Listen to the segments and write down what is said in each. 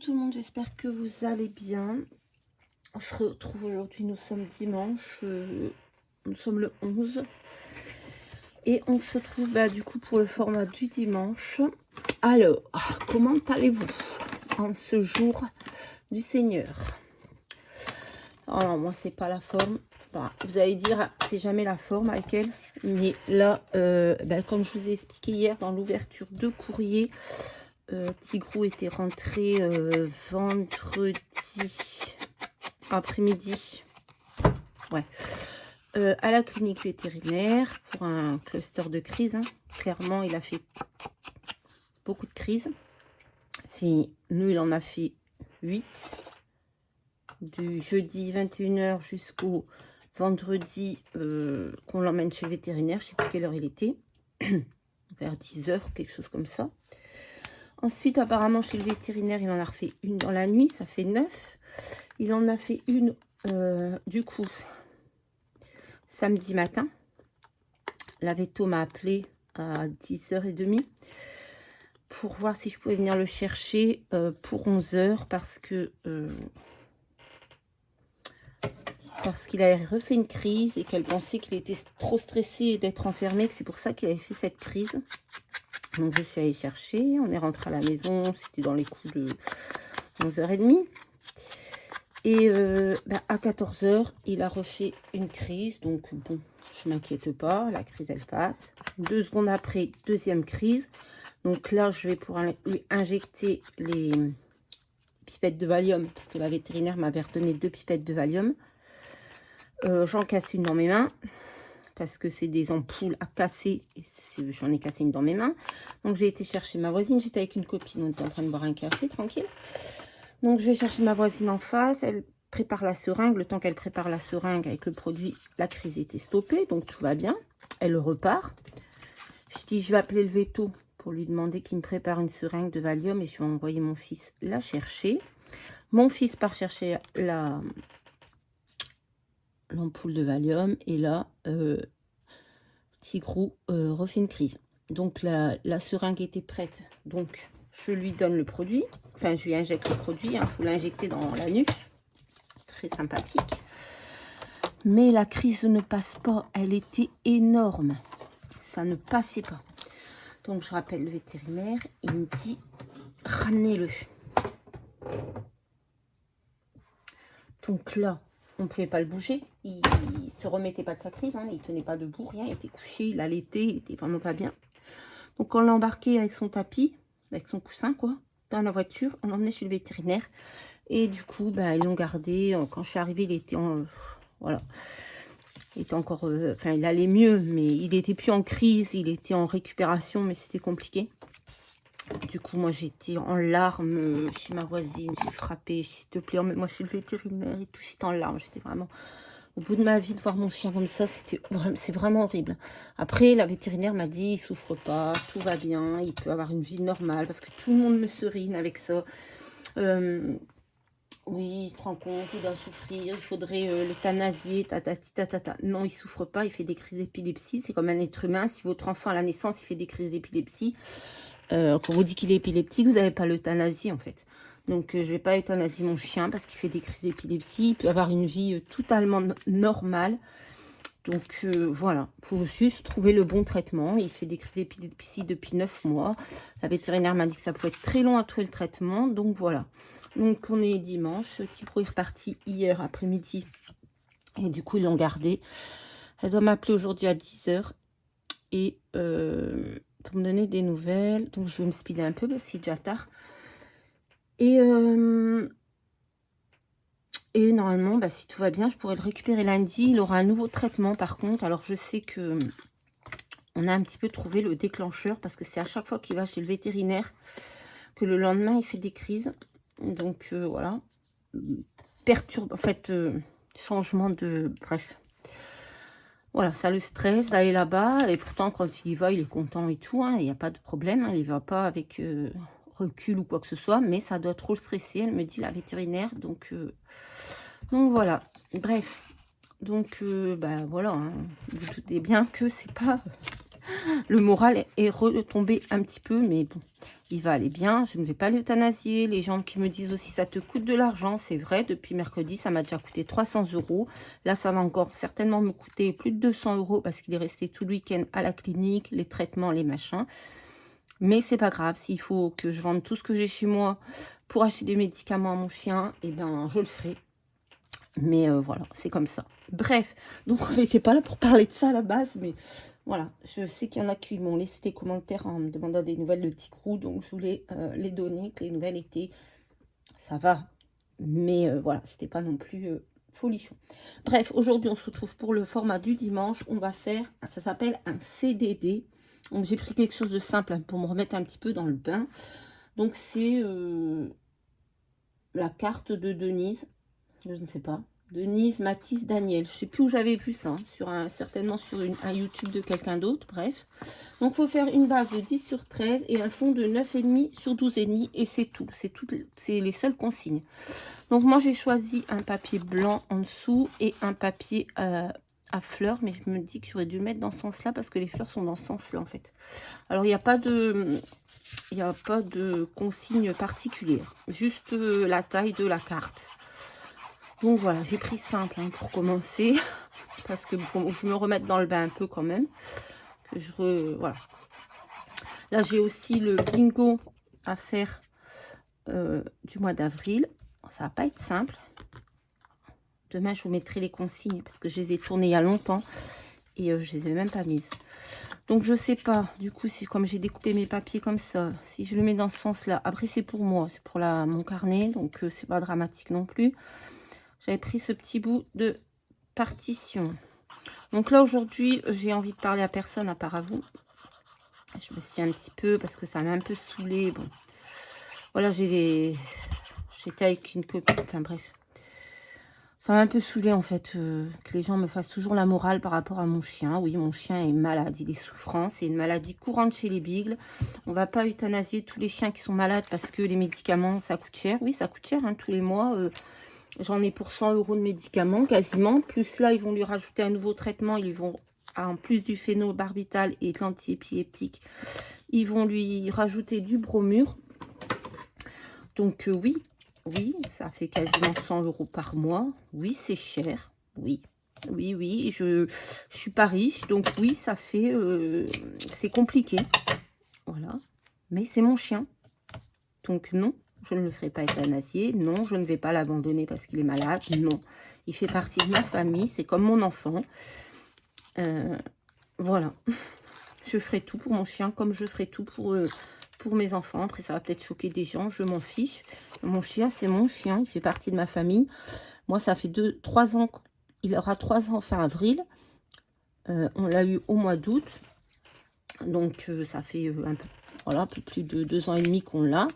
tout le monde, j'espère que vous allez bien. On se retrouve aujourd'hui, nous sommes dimanche, nous sommes le 11. Et on se trouve du coup pour le format du dimanche. Alors, comment allez-vous en ce jour du Seigneur? Alors moi c'est pas la forme. Vous allez dire, c'est jamais la forme avec elle. Mais là, comme je vous ai expliqué hier dans l'ouverture de courrier, Tigrou était rentré vendredi après-midi, ouais, à la clinique vétérinaire pour un cluster de crise. Clairement, il a fait beaucoup de crises. Nous, il en a fait 8. Du jeudi 21h jusqu'au vendredi qu'on l'emmène chez le vétérinaire. Je ne sais plus quelle heure il était. Vers 10h, quelque chose comme ça. Ensuite, apparemment, chez le vétérinaire, il en a refait une dans la nuit. Ça fait 9. Il en a fait une, du coup, samedi matin. La véto m'a appelé à 10h30 pour voir si je pouvais venir le chercher pour 11h parce qu'il avait refait une crise et qu'elle pensait qu'il était trop stressé d'être enfermé, que c'est pour ça qu'il avait fait cette crise. Donc je suis allée chercher, on est rentré à la maison, c'était dans les coups de 11h30. Et à 14h, il a refait une crise, donc bon, je m'inquiète pas, la crise elle passe. 2 secondes après, deuxième crise. Donc là, je vais pouvoir lui injecter les pipettes de Valium, parce que la vétérinaire m'avait redonné 2 pipettes de Valium. J'en casse une dans mes mains, parce que c'est des ampoules à casser, et j'en ai cassé une dans mes mains. Donc j'ai été chercher ma voisine, j'étais avec une copine, on était en train de boire un café, tranquille. Donc je vais chercher ma voisine en face, elle prépare la seringue. Le temps qu'elle prépare la seringue avec le produit, la crise était stoppée, donc tout va bien. Elle repart. Je dis, je vais appeler le veto pour lui demander qu'il me prépare une seringue de Valium et je vais envoyer mon fils la chercher. Mon fils part chercher l'ampoule de Valium et là, Tigrou refait une crise. Donc la seringue était prête, donc je lui donne le produit, enfin je lui injecte le produit, il faut l'injecter dans l'anus, très sympathique. Mais la crise ne passe pas, elle était énorme, ça ne passait pas. Donc je rappelle le vétérinaire, il me dit ramenez-le. Donc là, on ne pouvait pas le bouger, il se remettait pas de sa crise, il tenait pas debout, rien, il était couché, il allaitait, il était vraiment pas bien. Donc on l'a embarqué avec son tapis, avec son coussin quoi, dans la voiture, on l'a emmené chez le vétérinaire. Et du coup, ils l'ont gardé. Quand je suis arrivée, il était en... Voilà. Il était encore... Enfin, il allait mieux, mais il était plus en crise. Il était en récupération, mais c'était compliqué. Du coup, moi, j'étais en larmes chez ma voisine. J'ai frappé, s'il te plaît, emmène-moi chez le vétérinaire et tout. J'étais en larmes. J'étais vraiment... Au bout de ma vie, de voir mon chien comme ça, c'est vraiment horrible. Après, la vétérinaire m'a dit, il souffre pas, tout va bien, il peut avoir une vie normale. Parce que tout le monde me serine avec ça. Oui, tu te rends compte, il doit souffrir, il faudrait l'euthanasier, tatati, tatata. Non, il souffre pas, il fait des crises d'épilepsie, c'est comme un être humain. Si votre enfant à la naissance, il fait des crises d'épilepsie, quand vous dit qu'il est épileptique, vous n'avez pas l'euthanasie en fait. Donc je vais pas euthanasier mon chien parce qu'il fait des crises d'épilepsie, il peut avoir une vie totalement normale. Donc voilà, il faut juste trouver le bon traitement. Il fait des crises d'épilepsie depuis 9 mois. La vétérinaire m'a dit que ça pouvait être très long à trouver le traitement. Donc voilà. Donc on est dimanche. Tigrou est reparti hier après-midi. Et du coup, ils l'ont gardé. Elle doit m'appeler aujourd'hui à 10h. Et pour me donner des nouvelles. Donc je vais me speeder un peu parce qu'il est déjà tard. Et normalement, si tout va bien, je pourrais le récupérer lundi. Il aura un nouveau traitement par contre. Alors je sais que on a un petit peu trouvé le déclencheur parce que c'est à chaque fois qu'il va chez le vétérinaire que le lendemain il fait des crises. Donc voilà. Perturbe, en fait, changement de... Bref. Voilà, ça le stresse d'aller là-bas. Et pourtant, quand il y va, il est content et tout. Il n'y a pas de problème. Il ne va pas avec recul ou quoi que ce soit. Mais ça doit trop le stresser, elle me dit la vétérinaire. Donc voilà. Bref. Donc voilà. Vous doutez bien que c'est pas Le moral est retombé un petit peu, mais bon, il va aller bien. Je ne vais pas l'euthanasier. Les gens qui me disent aussi, ça te coûte de l'argent, c'est vrai. Depuis mercredi, ça m'a déjà coûté 300 €. Là, ça va encore certainement me coûter plus de 200 € parce qu'il est resté tout le week-end à la clinique, les traitements, les machins. Mais c'est pas grave, s'il faut que je vende tout ce que j'ai chez moi pour acheter des médicaments à mon chien, eh ben, je le ferai. Mais voilà, c'est comme ça. Bref, donc on n'était pas là pour parler de ça à la base, mais voilà, je sais qu'il y en a qui m'ont laissé des commentaires en me demandant des nouvelles de Tigrou, donc je voulais les donner, que les nouvelles étaient, ça va, mais voilà, c'était pas non plus folichon. Bref, aujourd'hui on se retrouve pour le format du dimanche, on va faire, ça s'appelle un CDD, donc j'ai pris quelque chose de simple hein, pour me remettre un petit peu dans le bain. Donc c'est la carte de Denise, je ne sais pas, Denise, Mathis, Daniel. Je ne sais plus où j'avais vu ça, hein, certainement sur un YouTube de quelqu'un d'autre, bref. Donc, il faut faire une base de 10 sur 13 et un fond de 9,5 sur 12,5 et c'est tout. C'est les seules consignes. Donc, moi, j'ai choisi un papier blanc en dessous et un papier à fleurs, mais je me dis que j'aurais dû le mettre dans ce sens-là parce que les fleurs sont dans ce sens-là, en fait. Alors, il n'y a pas de... Il n'y a pas de consigne particulière, juste la taille de la carte. Donc voilà, j'ai pris simple hein, pour commencer, parce que bon, je me remette dans le bain un peu quand même. Voilà. Là, j'ai aussi le bingo à faire du mois d'avril. Ça va pas être simple. Demain, je vous mettrai les consignes, parce que je les ai tournées il y a longtemps, et je les ai même pas mises. Donc, je sais pas, du coup, si comme j'ai découpé mes papiers comme ça, si je le mets dans ce sens-là, après, c'est pour moi, c'est pour mon carnet, donc c'est pas dramatique non plus. J'avais pris ce petit bout de partition. Donc là, aujourd'hui, j'ai envie de parler à personne à part à vous. Je me suis un petit peu, parce que ça m'a un peu saoulée. Bon, voilà, j'étais avec une copine, enfin bref. Ça m'a un peu saoulée, en fait, que les gens me fassent toujours la morale par rapport à mon chien. Oui, mon chien est malade, il est souffrant. C'est une maladie courante chez les beagles. On va pas euthanasier tous les chiens qui sont malades parce que les médicaments, ça coûte cher. Oui, ça coûte cher, hein, tous les mois. J'en ai pour 100 € de médicaments, quasiment. Plus là, ils vont lui rajouter un nouveau traitement. Ils vont, en plus du phénobarbital et de l'antiépileptique, ils vont lui rajouter du bromure. Donc oui, ça fait quasiment 100 € par mois. Oui, c'est cher. Oui, je suis pas riche. Donc oui, ça fait... c'est compliqué. Voilà. Mais c'est mon chien. Donc non, je ne le ferai pas euthanasier. Non, je ne vais pas l'abandonner parce qu'il est malade. Non, il fait partie de ma famille. C'est comme mon enfant. Voilà. Je ferai tout pour mon chien comme je ferai tout pour mes enfants. Après, ça va peut-être choquer des gens. Je m'en fiche. Mon chien, c'est mon chien. Il fait partie de ma famille. Moi, ça fait 3 ans. Il aura 3 ans fin avril. On l'a eu au mois d'août. Donc, ça fait un peu plus de 2 ans et demi qu'on l'a.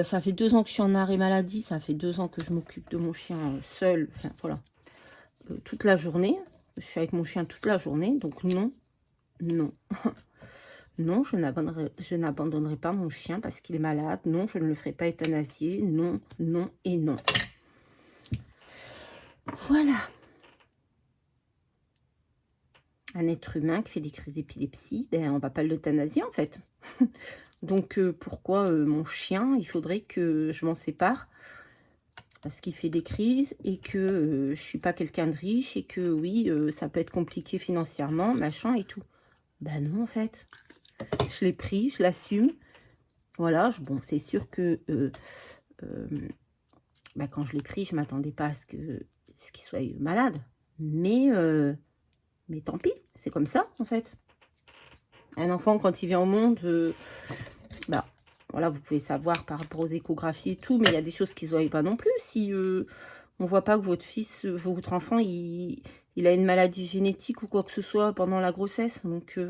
Ça fait 2 ans que je suis en arrêt maladie. Ça fait 2 ans que je m'occupe de mon chien seul. Enfin, voilà. Toute la journée. Je suis avec mon chien toute la journée. Donc, non. Non. Non, je n'abandonnerai pas mon chien parce qu'il est malade. Non, je ne le ferai pas euthanasier. Non, non et non. Voilà. Un être humain qui fait des crises d'épilepsie, ben, on va pas l'euthanasier en fait. Donc, pourquoi mon chien, il faudrait que je m'en sépare parce qu'il fait des crises et que je suis pas quelqu'un de riche et que oui, ça peut être compliqué financièrement, machin et tout. Ben non, en fait. Je l'ai pris, je l'assume. Voilà, bon, c'est sûr que ben, quand je l'ai pris, je m'attendais pas à ce qu'il soit malade. Mais tant pis, c'est comme ça, en fait. Un enfant, quand il vient au monde, bah, voilà, vous pouvez savoir par rapport aux échographies et tout, mais il y a des choses qu'ils ne voient pas non plus. Si on ne voit pas que votre enfant, il a une maladie génétique ou quoi que ce soit pendant la grossesse. Donc,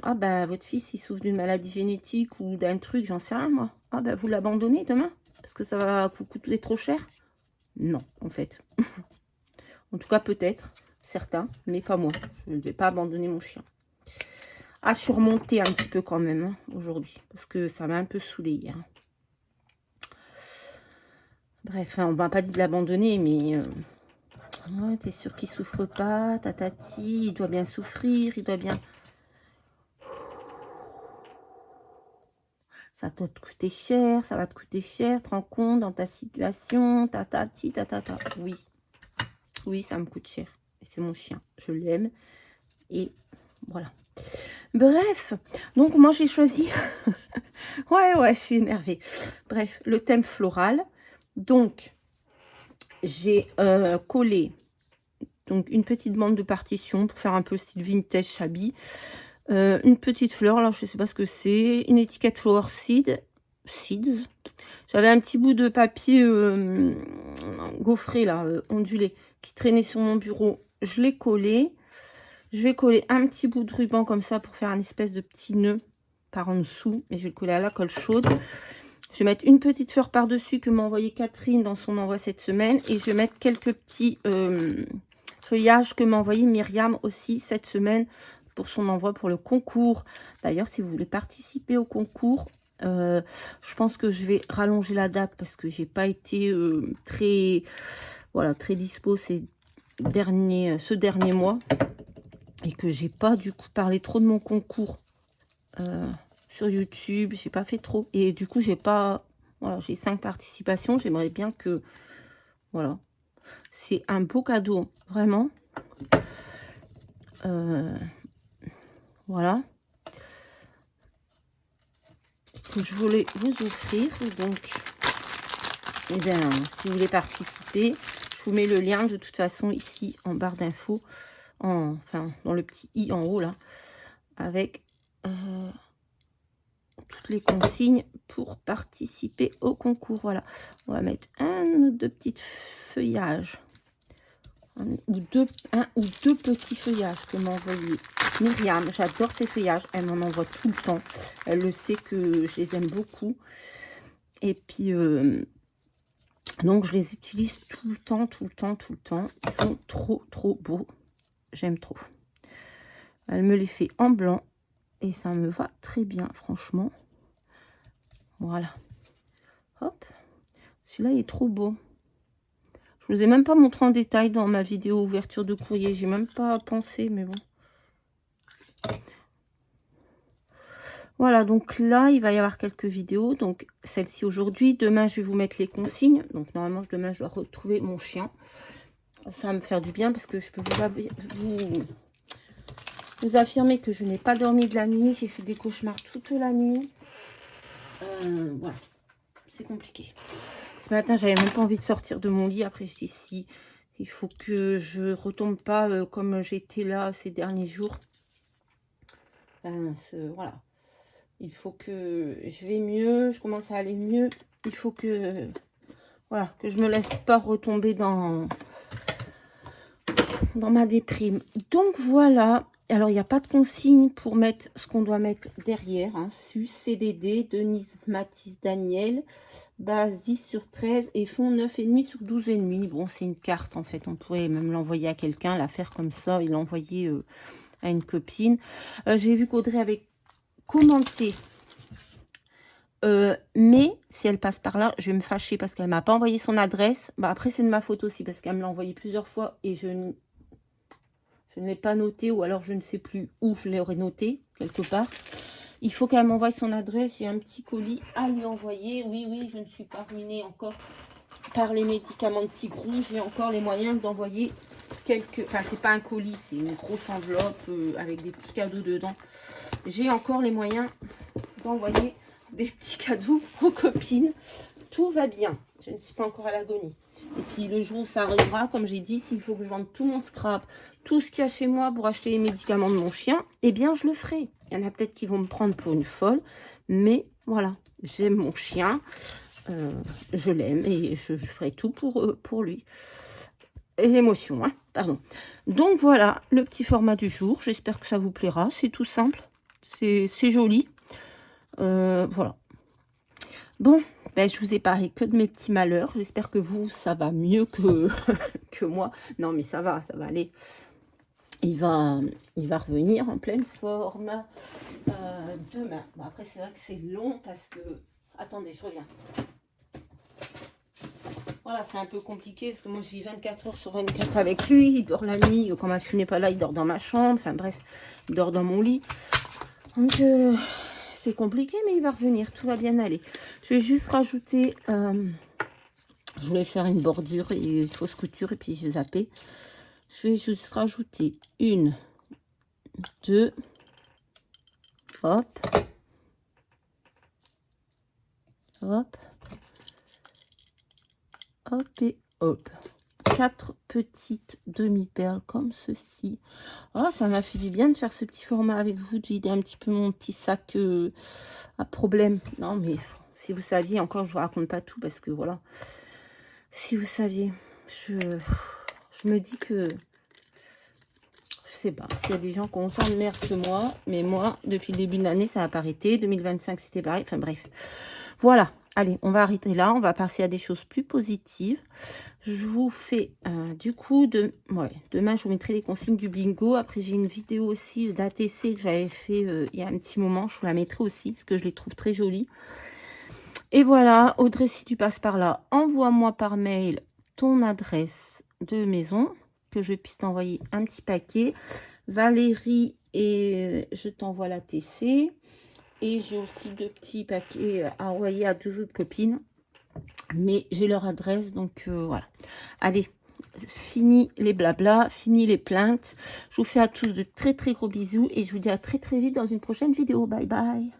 ah bah, votre fils, il souffre d'une maladie génétique ou d'un truc, j'en sais rien, moi. Ah bah, vous l'abandonnez demain parce que ça va vous coûter trop cher. Non, en fait. En tout cas, peut-être, certains, mais pas moi. Je ne vais pas abandonner mon chien. À surmonter un petit peu quand même, hein, aujourd'hui. Parce que ça m'a un peu saoulé hier. Bref, hein, on m'a pas dit de l'abandonner, mais... ouais, t'es sûr qu'il souffre pas, tatati, il doit bien souffrir, il doit bien... Ça va te coûter cher, ça va te coûter cher, te rends compte dans ta situation, tatati, tatata. Oui, oui, ça me coûte cher. C'est mon chien, je l'aime. Et voilà. Bref, donc moi j'ai choisi... ouais, je suis énervée. Bref, le thème floral. Donc, j'ai collé donc une petite bande de partition pour faire un peu style vintage shabby. Une petite fleur, alors je sais pas ce que c'est. Une étiquette flower seeds. J'avais un petit bout de papier gaufré, là, ondulé, qui traînait sur mon bureau. Je l'ai collé. Je vais coller un petit bout de ruban comme ça pour faire un espèce de petit nœud par en dessous. Et je vais le coller à la colle chaude. Je vais mettre une petite fleur par-dessus que m'a envoyé Catherine dans son envoi cette semaine. Et je vais mettre quelques petits feuillages que m'a envoyé Myriam aussi cette semaine pour son envoi pour le concours. D'ailleurs, si vous voulez participer au concours, je pense que je vais rallonger la date parce que j'ai pas été très dispo ce dernier mois. Et que j'ai pas du coup parlé trop de mon concours sur YouTube, j'ai pas fait trop, et du coup j'ai pas, voilà, j'ai 5 participations, j'aimerais bien que, voilà, c'est un beau cadeau, vraiment, voilà, que je voulais vous offrir. Donc, eh bien, si vous voulez participer, je vous mets le lien de toute façon ici en barre d'infos, enfin dans le petit i en haut là, avec toutes les consignes pour participer au concours. Voilà, on va mettre un ou deux petits feuillages, un ou deux petits feuillages que m'a envoyé Myriam. J'adore ces feuillages, elle m'en envoie tout le temps, elle le sait que je les aime beaucoup, et puis donc je les utilise tout le temps, ils sont trop beaux, j'aime trop. Elle me les fait en blanc et ça me va très bien, franchement. Voilà. Hop. Celui-là, il est trop beau. Je vous ai même pas montré en détail dans ma vidéo ouverture de courrier. J'ai même pas pensé, mais bon. Voilà, donc là, il va y avoir quelques vidéos. Donc, celle-ci aujourd'hui. Demain, je vais vous mettre les consignes. Donc, normalement, demain, je dois retrouver mon chien. Ça va me faire du bien parce que je peux vous affirmer que je n'ai pas dormi de la nuit. J'ai fait des cauchemars toute la nuit. Voilà. C'est compliqué. Ce matin, j'avais même pas envie de sortir de mon lit. Après, je dis si, il faut que je retombe pas comme j'étais là ces derniers jours. Voilà. Il faut que je vais mieux. Je commence à aller mieux. Il faut que, voilà, que je me laisse pas retomber dans ma déprime. Donc voilà. Alors, il n'y a pas de consigne pour mettre ce qu'on doit mettre derrière. Hein. Sus, CDD, Denise, Mathis, Daniel. Base 10 sur 13 et fond 9,5 sur 12,5. Bon, c'est une carte en fait. On pourrait même l'envoyer à quelqu'un, la faire comme ça et l'envoyer à une copine. J'ai vu qu'Audrey avait commenté. Mais si elle passe par là, je vais me fâcher parce qu'elle m'a pas envoyé son adresse. Bah, après, c'est de ma faute aussi parce qu'elle me l'a envoyé plusieurs fois et je ne l'ai pas noté, ou alors je ne sais plus où je l'aurais noté, quelque part. Il faut qu'elle m'envoie son adresse. J'ai un petit colis à lui envoyer. Oui, je ne suis pas ruinée encore par les médicaments de Tigrou. J'ai encore les moyens d'envoyer quelques... Enfin, c'est pas un colis, c'est une grosse enveloppe avec des petits cadeaux dedans. J'ai encore les moyens d'envoyer des petits cadeaux aux copines. Tout va bien. Je ne suis pas encore à l'agonie. Et puis le jour où ça arrivera, comme j'ai dit, s'il faut que je vende tout mon scrap, tout ce qu'il y a chez moi pour acheter les médicaments de mon chien, eh bien je le ferai. Il y en a peut-être qui vont me prendre pour une folle, mais voilà, j'aime mon chien, je l'aime et je ferai tout pour lui. Et l'émotion, hein, pardon. Donc voilà, le petit format du jour, j'espère que ça vous plaira, c'est tout simple, c'est joli, voilà. Bon, ben, je vous ai parlé que de mes petits malheurs. J'espère que vous, ça va mieux que, que moi. Non, mais ça va aller. Il va revenir en pleine forme demain. Bon, après, c'est vrai que c'est long parce que... Attendez, je reviens. Voilà, c'est un peu compliqué parce que moi, je vis 24 heures sur 24 avec lui. Il dort la nuit. Quand ma fille n'est pas là, il dort dans ma chambre. Enfin, bref, il dort dans mon lit. Donc... c'est compliqué, mais il va revenir. Tout va bien aller. Je vais juste rajouter... je voulais faire une bordure et une fausse couture, et puis j'ai zappé. Je vais juste rajouter 1, 2... Hop. Hop. Hop et hop. 4 petites demi-perles comme ceci. Oh, ça m'a fait du bien de faire ce petit format avec vous, de vider un petit peu mon petit sac à problème. Non, mais si vous saviez, encore, je vous raconte pas tout parce que voilà. Si vous saviez, je me dis que... Je sais pas s'il y a des gens qui ont autant de merde que moi, mais moi, depuis le début de l'année, ça n'a pas arrêté. 2025, c'était pareil. Enfin, bref. Voilà. Allez, on va arrêter là. On va passer à des choses plus positives. Je vous fais, du coup, demain, je vous mettrai les consignes du bingo. Après, j'ai une vidéo aussi d'ATC que j'avais fait il y a un petit moment. Je vous la mettrai aussi, parce que je les trouve très jolies. Et voilà, Audrey, si tu passes par là, envoie-moi par mail ton adresse de maison, que je puisse t'envoyer un petit paquet. Valérie, et je t'envoie la TC. Et j'ai aussi 2 petits paquets à envoyer à 2 autres copines. Mais j'ai leur adresse, donc voilà. Allez, fini les blabla, fini les plaintes. Je vous fais à tous de très très gros bisous. Et je vous dis à très très vite dans une prochaine vidéo. Bye bye.